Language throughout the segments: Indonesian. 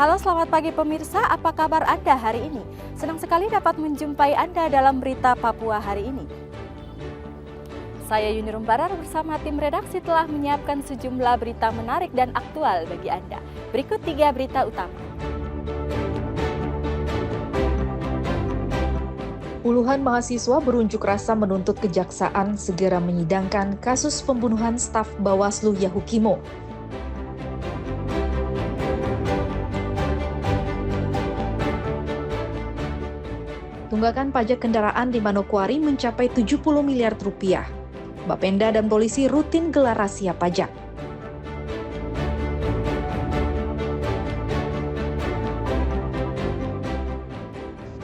Halo, selamat pagi pemirsa, apa kabar Anda hari ini? Senang sekali dapat menjumpai Anda dalam berita Papua hari ini. Saya Yuni Rumbarar bersama tim redaksi telah menyiapkan sejumlah berita menarik dan aktual bagi Anda. Berikut 3 berita utama. Puluhan mahasiswa berunjuk rasa menuntut kejaksaan segera menyidangkan kasus pembunuhan staf Bawaslu Yahukimo. Tunggakan pajak kendaraan di Manokwari mencapai 70 miliar rupiah. Bapenda dan polisi rutin gelar razia pajak.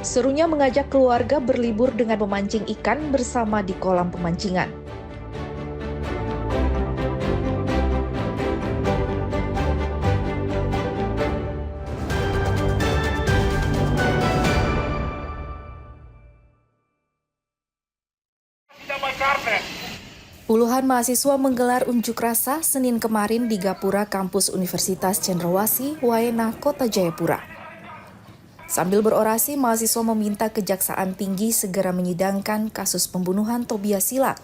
Serunya mengajak keluarga berlibur dengan memancing ikan bersama di kolam pemancingan. Puluhan mahasiswa menggelar unjuk rasa Senin kemarin di Gapura Kampus Universitas Cendrawasih, Waena, Kota Jayapura. Sambil berorasi, mahasiswa meminta Kejaksaan Tinggi segera menyidangkan kasus pembunuhan Tobias Silak.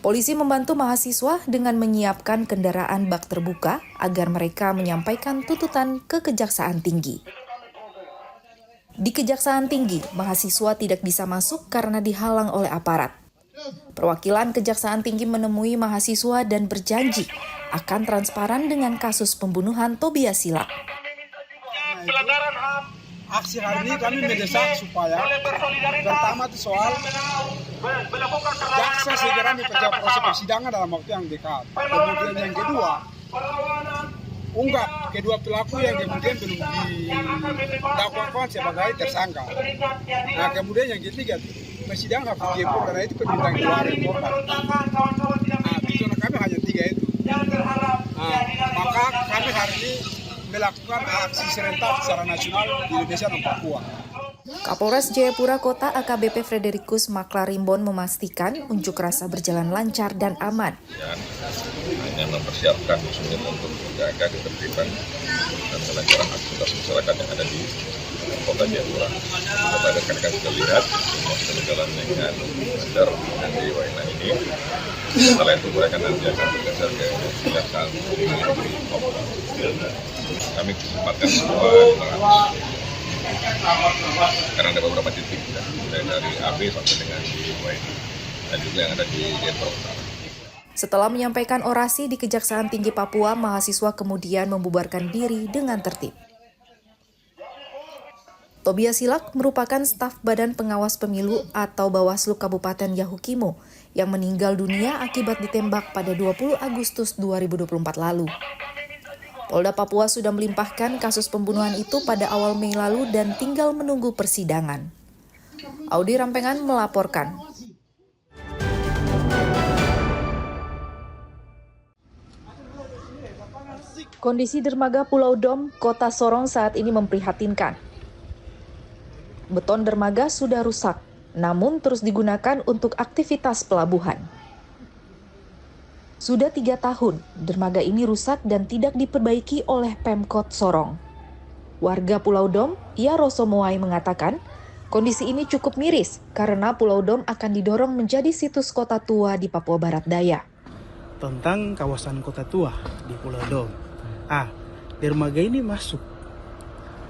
Polisi membantu mahasiswa dengan menyiapkan kendaraan bak terbuka agar mereka menyampaikan tuntutan ke Kejaksaan Tinggi. Di Kejaksaan Tinggi, mahasiswa tidak bisa masuk karena dihalang oleh aparat. Perwakilan Kejaksaan Tinggi menemui mahasiswa dan berjanji akan transparan dengan kasus pembunuhan Tobias Silak. Pelanggaran HAM. Aksi hari ini kami mendesak supaya pertama itu soal jaksa segera mempercepat proses persidangan dalam waktu yang dekat. Kemudian yang kedua, ungkap kedua pelaku yang kemudian belum didakwakan sebagai tersangka. Nah, kemudian yang ketiga, persidangan hak kepo karena itu permintaan keluarga korban. Nah, tujuan kami hanya 3 itu. Maka kami hari ini melakukan aksi serentak secara nasional di Indonesia dan Papua. Kapolres Jayapura Kota AKBP Frederikus Maklarimbon memastikan unjuk rasa berjalan lancar dan aman. Hanya mempersiapkan khususnya untuk menjaga ketertiban dan kelancaran aktivitas masyarakat yang ada di Kota Jayapura. Kota rekan-rekan sudah lihat semua sudah berjalan dengan lancar dan di Waena ini. Setelah itu mereka nanti akan bergeser ke Kejaksaan di Papua. Kami kesempatan semua karena ada beberapa titik mulai dari AB sampai dengan di Waena dan juga yang ada di Jayapura Utara. Setelah menyampaikan orasi di Kejaksaan Tinggi Papua, mahasiswa kemudian membubarkan diri dengan tertib. Tobias Silak merupakan staf Badan Pengawas Pemilu atau Bawaslu Kabupaten Yahukimo yang meninggal dunia akibat ditembak pada 20 Agustus 2024 lalu. Polda Papua sudah melimpahkan kasus pembunuhan itu pada awal Mei lalu dan tinggal menunggu persidangan. Audi Rampengan melaporkan. Kondisi dermaga Pulau Dom, Kota Sorong saat ini memprihatinkan. Beton dermaga sudah rusak, namun terus digunakan untuk aktivitas pelabuhan. Sudah 3 tahun, dermaga ini rusak dan tidak diperbaiki oleh Pemkot Sorong. Warga Pulau Dom, Yaroso Moai mengatakan, kondisi ini cukup miris karena Pulau Dom akan didorong menjadi situs kota tua di Papua Barat Daya. Tentang kawasan kota tua di Pulau Dom. Dermaga ini masuk,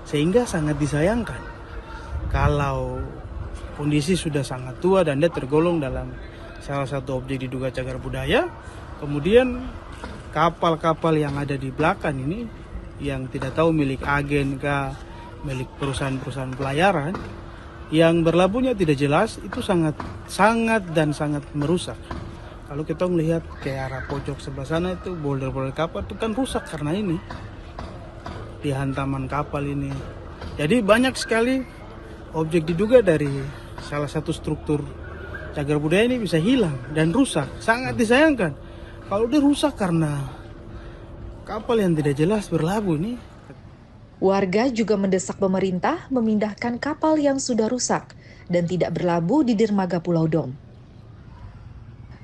sehingga sangat disayangkan kalau kondisi sudah sangat tua dan dia tergolong dalam salah satu objek diduga cagar budaya. Kemudian kapal-kapal yang ada di belakang ini yang tidak tahu milik agen kah, milik perusahaan-perusahaan pelayaran yang berlabuhnya tidak jelas, itu sangat merusak. Kalau kita melihat ke arah pojok sebelah sana itu boulder-boulder kapal itu kan rusak karena ini di hantaman kapal ini. Jadi banyak sekali objek diduga dari salah satu struktur cagar budaya ini bisa hilang dan rusak. Sangat disayangkan kalau dia rusak karena kapal yang tidak jelas berlabuh ini. Warga juga mendesak pemerintah memindahkan kapal yang sudah rusak dan tidak berlabuh di dermaga Pulau Dom.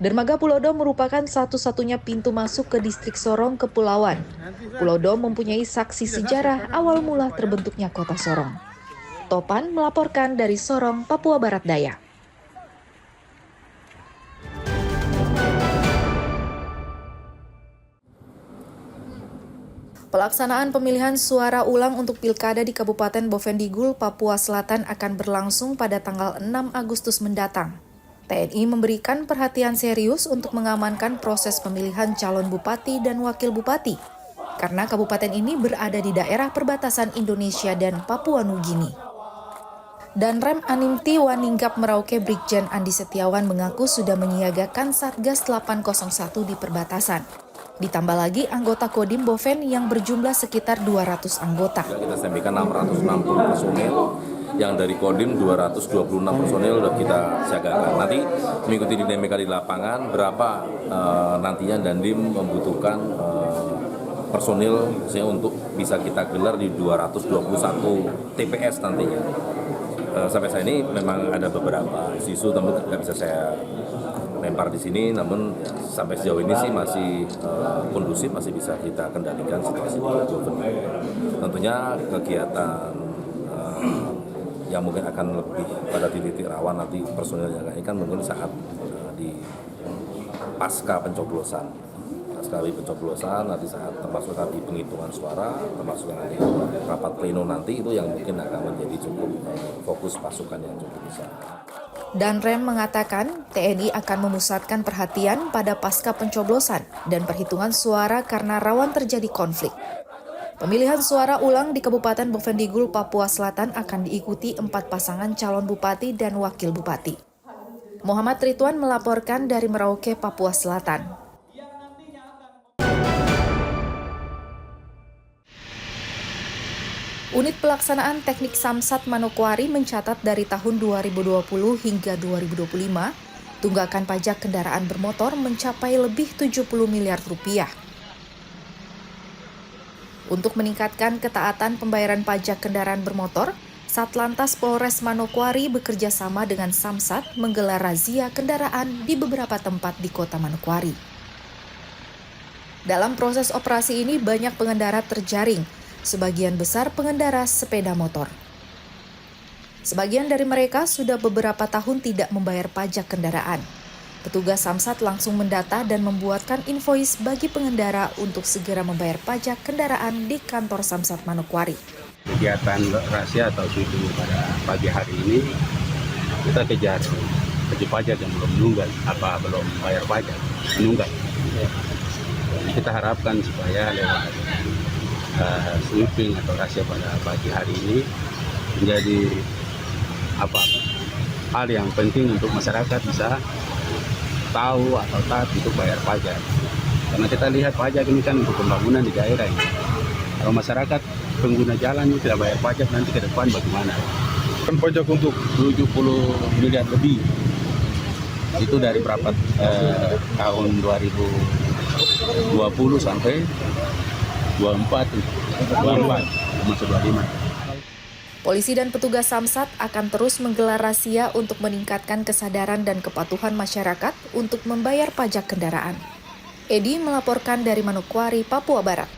Dermaga Pulau Dom merupakan satu-satunya pintu masuk ke distrik Sorong Kepulauan. Pulau Dom mempunyai saksi sejarah awal mula terbentuknya kota Sorong. Topan melaporkan dari Sorong, Papua Barat Daya. Pelaksanaan pemilihan suara ulang untuk pilkada di Kabupaten Bovendigul, Papua Selatan akan berlangsung pada tanggal 6 Agustus mendatang. TNI memberikan perhatian serius untuk mengamankan proses pemilihan calon bupati dan wakil bupati, karena kabupaten ini berada di daerah perbatasan Indonesia dan Papua Nugini. Danrem Animti Waninggap Merauke Brigjen Andi Setiawan mengaku sudah menyiagakan Satgas 801 di perbatasan. Ditambah lagi anggota Kodim Boven yang berjumlah sekitar 200 anggota. Kita sampaikan 660 personil, yang dari Kodim 226 personil sudah kita siagakan. Nanti mengikuti dinamika di lapangan, berapa nantinya Dandim membutuhkan personil untuk bisa kita gelar di 221 TPS nantinya. Sampai saat ini memang ada beberapa isu namun tidak bisa saya lempar di sini, namun sampai sejauh ini sih masih kondusif, masih bisa kita kendalikan situasi di Boven. Tentunya kegiatan yang mungkin akan lebih pada titik rawan nanti personilnya ini kan mungkin saat di pasca pencoblosan. Nanti saat termasuk nanti penghitungan suara, termasuk nanti rapat pleno nanti itu yang mungkin akan menjadi cukup fokus pasukan yang cukup besar. Danrem mengatakan TNI akan memusatkan perhatian pada pasca pencoblosan dan perhitungan suara karena rawan terjadi konflik. Pemilihan suara ulang di Kabupaten Bovendigul, Papua Selatan akan diikuti 4 pasangan calon bupati dan wakil bupati. Muhammad Ridwan melaporkan dari Merauke, Papua Selatan. Unit Pelaksanaan Teknik Samsat Manokwari mencatat dari tahun 2020 hingga 2025, tunggakan pajak kendaraan bermotor mencapai lebih 70 miliar rupiah. Untuk meningkatkan ketaatan pembayaran pajak kendaraan bermotor, Satlantas Polres Manokwari bekerja sama dengan Samsat menggelar razia kendaraan di beberapa tempat di kota Manokwari. Dalam proses operasi ini banyak pengendara terjaring, sebagian besar pengendara sepeda motor. Sebagian dari mereka sudah beberapa tahun tidak membayar pajak kendaraan. Petugas Samsat langsung mendata dan membuatkan invoice bagi pengendara untuk segera membayar pajak kendaraan di kantor Samsat Manokwari. Kegiatan rahasia atau sweeping pada pagi hari ini kita kejar wajib pajak yang belum bayar pajak, menunggak. Kita harapkan supaya lewat sweeping atau rahasia pada pagi hari ini menjadi hal yang penting untuk masyarakat bisa tahu atau taat untuk bayar pajak. Karena kita lihat pajak ini kan untuk pembangunan di daerah ini. Kalau masyarakat pengguna jalan itu tidak bayar pajak, nanti ke depan bagaimana? Kan pajak untuk 70 miliar lebih. Itu dari berapa tahun 2020 sampai 24 masuk 25. Polisi dan petugas Samsat akan terus menggelar razia untuk meningkatkan kesadaran dan kepatuhan masyarakat untuk membayar pajak kendaraan. Edi melaporkan dari Manokwari, Papua Barat.